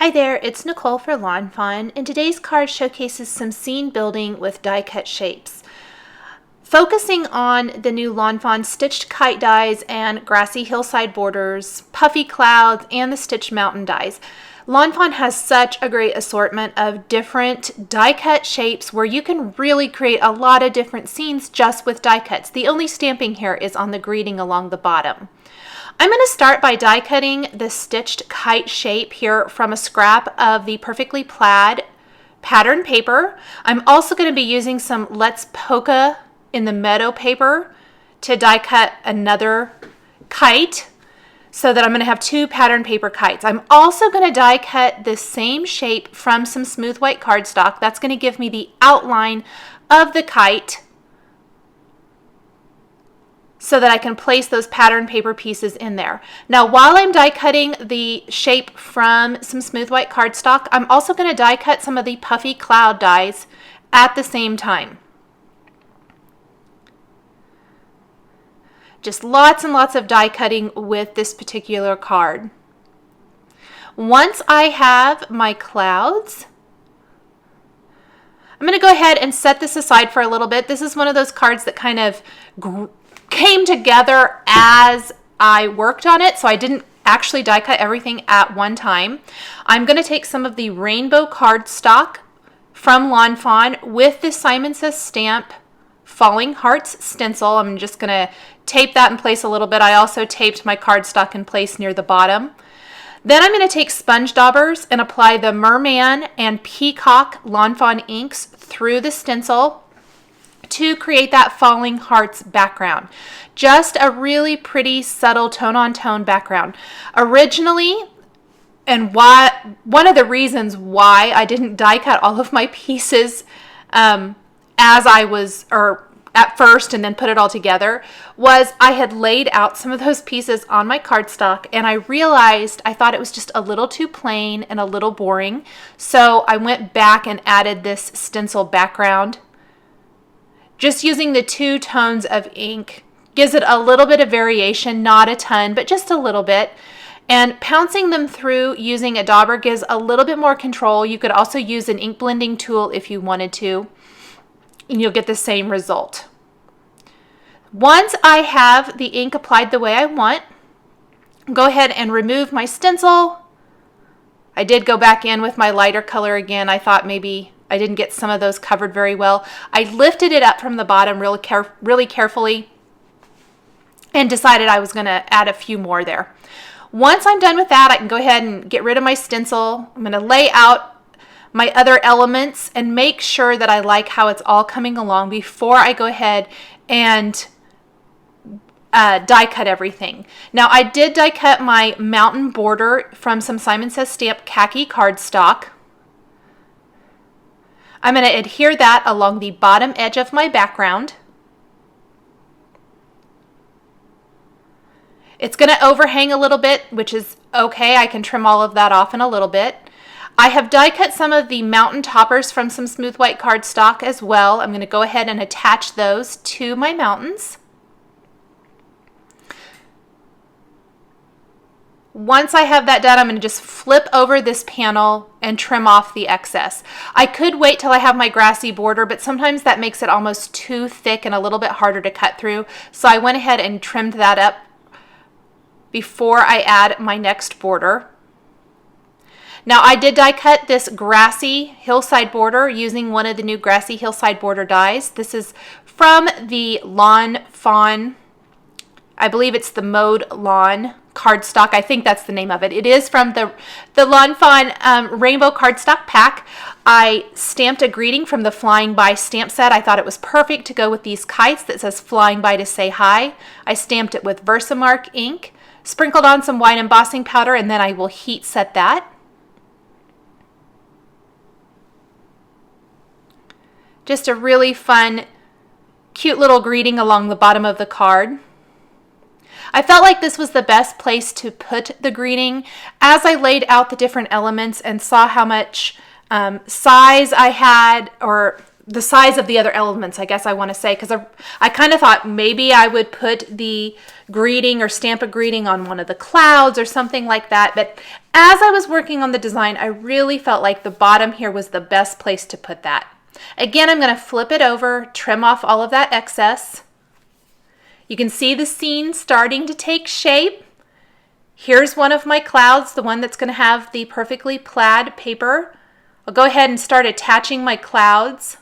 Hi there, it's Nicole for Lawn Fawn, and today's card showcases some scene building with die cut shapes. Focusing on the new Lawn Fawn stitched kite dies and grassy hillside borders, puffy clouds, and the stitched mountain dies. Lawn Fawn has such a great assortment of different die cut shapes where you can really create a lot of different scenes just with die cuts. The only stamping here is on the greeting along the bottom. I'm going to start by die cutting the stitched kite shape here from a scrap of the Perfectly Plaid pattern paper. I'm also going to be using some Let's Polka in the Meadow paper to die cut another kite so that I'm going to have two pattern paper kites. I'm also going to die cut this same shape from some smooth white cardstock. That's going to give me the outline of the kite so that I can place those pattern paper pieces in there. Now, while I'm die cutting the shape from some smooth white cardstock, I'm also going to die cut some of the puffy cloud dies at the same time. Just lots and lots of die cutting with this particular card. Once I have my clouds, I'm going to go ahead and set this aside for a little bit. This is one of those cards that kind of came together as I worked on it, so I didn't actually die cut everything at one time. I'm going to take some of the rainbow cardstock from Lawn Fawn with the Simon Says stamp Falling Hearts stencil. I'm just going to tape that in place a little bit. I also taped my cardstock in place near the bottom. Then I'm going to take sponge daubers and apply the Merman and Peacock Lawn Fawn inks through the stencil to create that Falling Hearts background. Just a really pretty subtle tone-on-tone background. Originally, and one of the reasons why I didn't die cut all of my pieces as I was, or at first and then put it all together, was I had laid out some of those pieces on my cardstock and I realized I thought it was just a little too plain and a little boring. So I went back and added this stencil background. Just using the two tones of ink gives it a little bit of variation, not a ton, but just a little bit. And pouncing them through using a dauber gives a little bit more control. You could also use an ink blending tool if you wanted to, and you'll get the same result. Once I have the ink applied the way I want, go ahead and remove my stencil. I did go back in with my lighter color again. I thought maybe I didn't get some of those covered very well. I lifted it up from the bottom really carefully and decided I was going to add a few more there. Once I'm done with that, I can go ahead and get rid of my stencil. I'm going to lay out my other elements and make sure that I like how it's all coming along before I go ahead and die cut everything. Now, I did die cut my mountain border from some Simon Says stamp khaki cardstock. I'm going to adhere that along the bottom edge of my background. It's going to overhang a little bit, which is okay. I can trim all of that off in a little bit. I have die cut some of the mountain toppers from some smooth white cardstock as well. I'm going to go ahead and attach those to my mountains. Once I have that done, I'm going to just flip over this panel and trim off the excess. I could wait till I have my grassy border, but sometimes that makes it almost too thick and a little bit harder to cut through. So I went ahead and trimmed that up before I add my next border. Now, I did die cut this grassy hillside border using one of the new grassy hillside border dies. This is from the Lawn Fawn, I believe it's the Mode Lawn cardstock. I think that's the name of it. It is from the Lawn Fawn rainbow cardstock pack. I stamped a greeting from the Flying By stamp set. I thought it was perfect to go with these kites that says Flying By to say hi. I stamped it with Versamark ink, sprinkled on some white embossing powder, and then I will heat set that. Just a really fun, cute little greeting along the bottom of the card. I felt like this was the best place to put the greeting as I laid out the different elements and saw how much size I had, or the size of the other elements, I guess I want to say, because I kind of thought maybe I would put the greeting or stamp a greeting on one of the clouds or something like that. But as I was working on the design, I really felt like the bottom here was the best place to put that. Again, I'm going to flip it over, trim off all of that excess. You can see the scene starting to take shape. Here's one of my clouds, the one that's going to have the perfectly plaid paper. I'll go ahead and start attaching my clouds.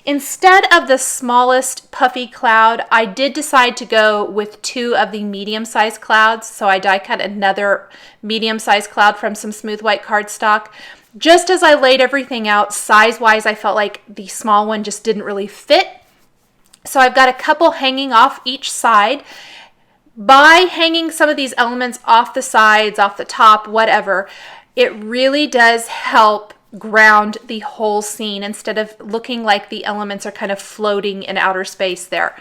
Instead of the smallest puffy cloud, I did decide to go with 2 of the medium-sized clouds. So I die cut another medium-sized cloud from some smooth white cardstock. Just as I laid everything out, size-wise, I felt like the small one just didn't really fit. So I've got a couple hanging off each side. By hanging some of these elements off the sides, off the top, whatever, it really does help ground the whole scene instead of looking like the elements are kind of floating in outer space there.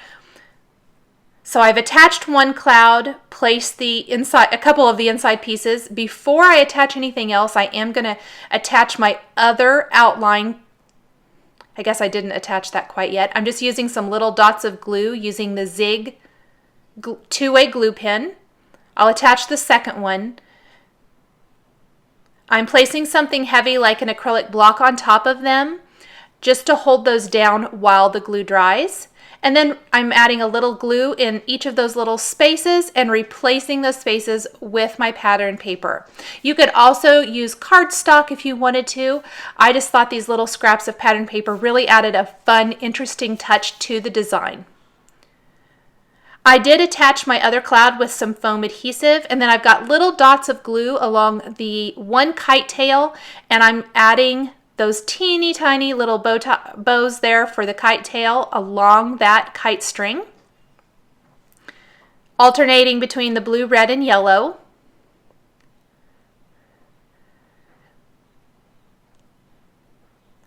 So I've attached one cloud, placed the inside, a couple of the inside pieces. Before I attach anything else, I am going to attach my other outline. I guess I didn't attach that quite yet. I'm just using some little dots of glue using the Zig 2-way glue pen. I'll attach the second one. I'm placing something heavy like an acrylic block on top of them just to hold those down while the glue dries. And then I'm adding a little glue in each of those little spaces and replacing those spaces with my pattern paper. You could also use cardstock if you wanted to. I just thought these little scraps of pattern paper really added a fun, interesting touch to the design. I did attach my other cloud with some foam adhesive, and then I've got little dots of glue along the one kite tail, and I'm adding those teeny tiny little bows there for the kite tail along that kite string, alternating between the blue, red, and yellow.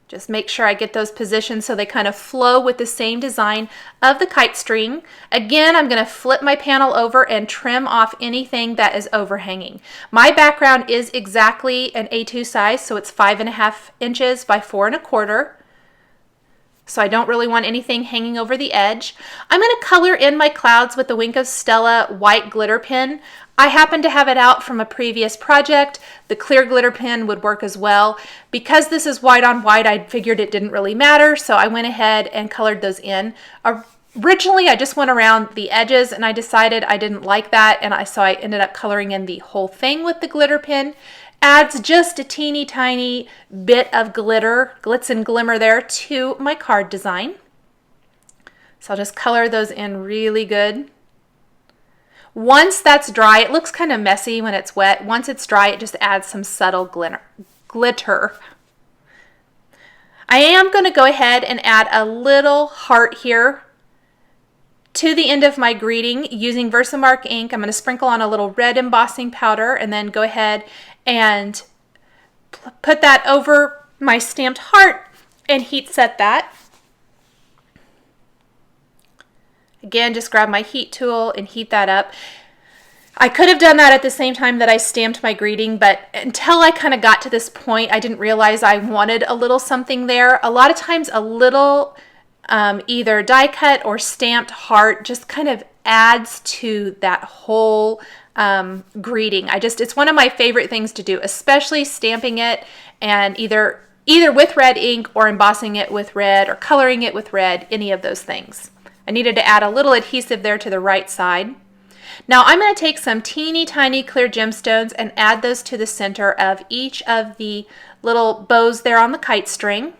Just make sure I get those positioned so they kind of flow with the same design of the kite string. Again, I'm going to flip my panel over and trim off anything that is overhanging. My background is exactly an A2 size, so it's 5.5 inches by 4.25. So I don't really want anything hanging over the edge. I'm going to color in my clouds with the Wink of Stella white glitter pen. I happen to have it out from a previous project. The clear glitter pen would work as well. Because this is white on white, I figured it didn't really matter, so I went ahead and colored those in. Originally, I just went around the edges, and I decided I didn't like that, and so I ended up coloring in the whole thing with the glitter pen. Adds just a teeny tiny bit of glitter, glitz and glimmer there to my card design. So I'll just color those in really good. Once that's dry, it looks kind of messy when it's wet. Once it's dry, it just adds some subtle glitter. I am going to go ahead and add a little heart here to the end of my greeting using Versamark ink. I'm going to sprinkle on a little red embossing powder and then go ahead and put that over my stamped heart and heat set that. Again, just grab my heat tool and heat that up. I could have done that at the same time that I stamped my greeting, but until I kind of got to this point, I didn't realize I wanted a little something there. A lot of times a little either die cut or stamped heart just kind of adds to that whole greeting. It's one of my favorite things to do, especially stamping it and either with red ink or embossing it with red or coloring it with red, any of those things. I needed to add a little adhesive there to the right side. Now I'm going to take some teeny tiny clear gemstones and add those to the center of each of the little bows there on the kite string.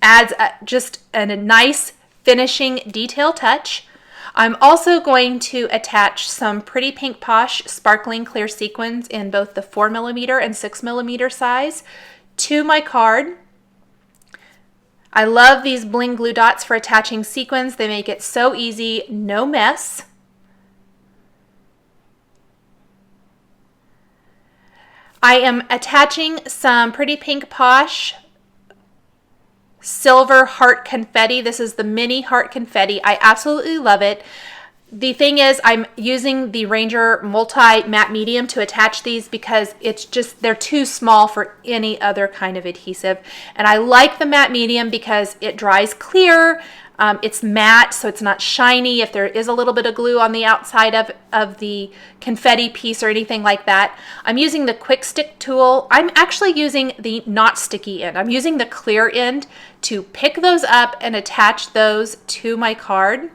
Adds just a nice finishing detail touch. I'm also going to attach some Pretty Pink Posh sparkling clear sequins in both the 4mm and 6mm size to my card. I love these bling glue dots for attaching sequins. They make it so easy, no mess. I am attaching some Pretty Pink Posh silver heart confetti. This is the mini heart confetti. I absolutely love it. The thing is, I'm using the Ranger Multi Matte Medium to attach these because it's just, they're too small for any other kind of adhesive. And I like the matte medium because it dries clear. It's matte, so it's not shiny if there is a little bit of glue on the outside of the confetti piece or anything like that. I'm using the quick stick tool. I'm actually using the not sticky end. I'm using the clear end to pick those up and attach those to my card.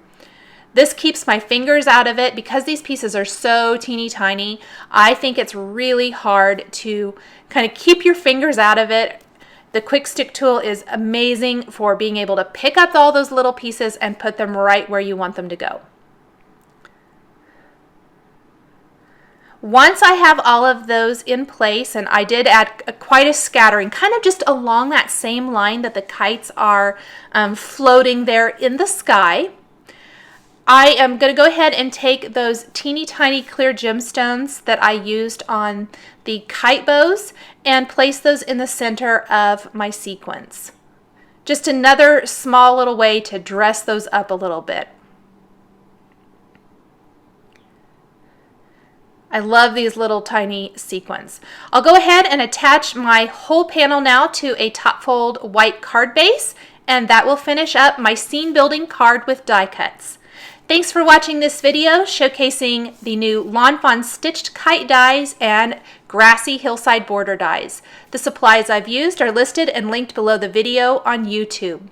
This keeps my fingers out of it because these pieces are so teeny tiny. I think it's really hard to kind of keep your fingers out of it. The quick stick tool is amazing for being able to pick up all those little pieces and put them right where you want them to go. Once I have all of those in place, and I did add quite a scattering, kind of just along that same line that the kites are floating there in the sky, I am going to go ahead and take those teeny tiny clear gemstones that I used on the kite bows and place those in the center of my sequins. Just another small little way to dress those up a little bit. I love these little tiny sequins. I'll go ahead and attach my whole panel now to a top fold white card base, and that will finish up my scene building card with die cuts. Thanks for watching this video showcasing the new Lawn Fawn stitched kite dies and grassy hillside border dies. The supplies I've used are listed and linked below the video on YouTube.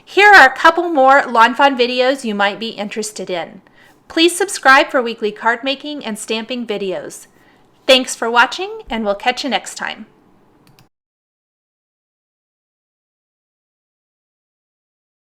Here are a couple more Lawn Fawn videos you might be interested in. Please subscribe for weekly card making and stamping videos. Thanks for watching, and we'll catch you next time.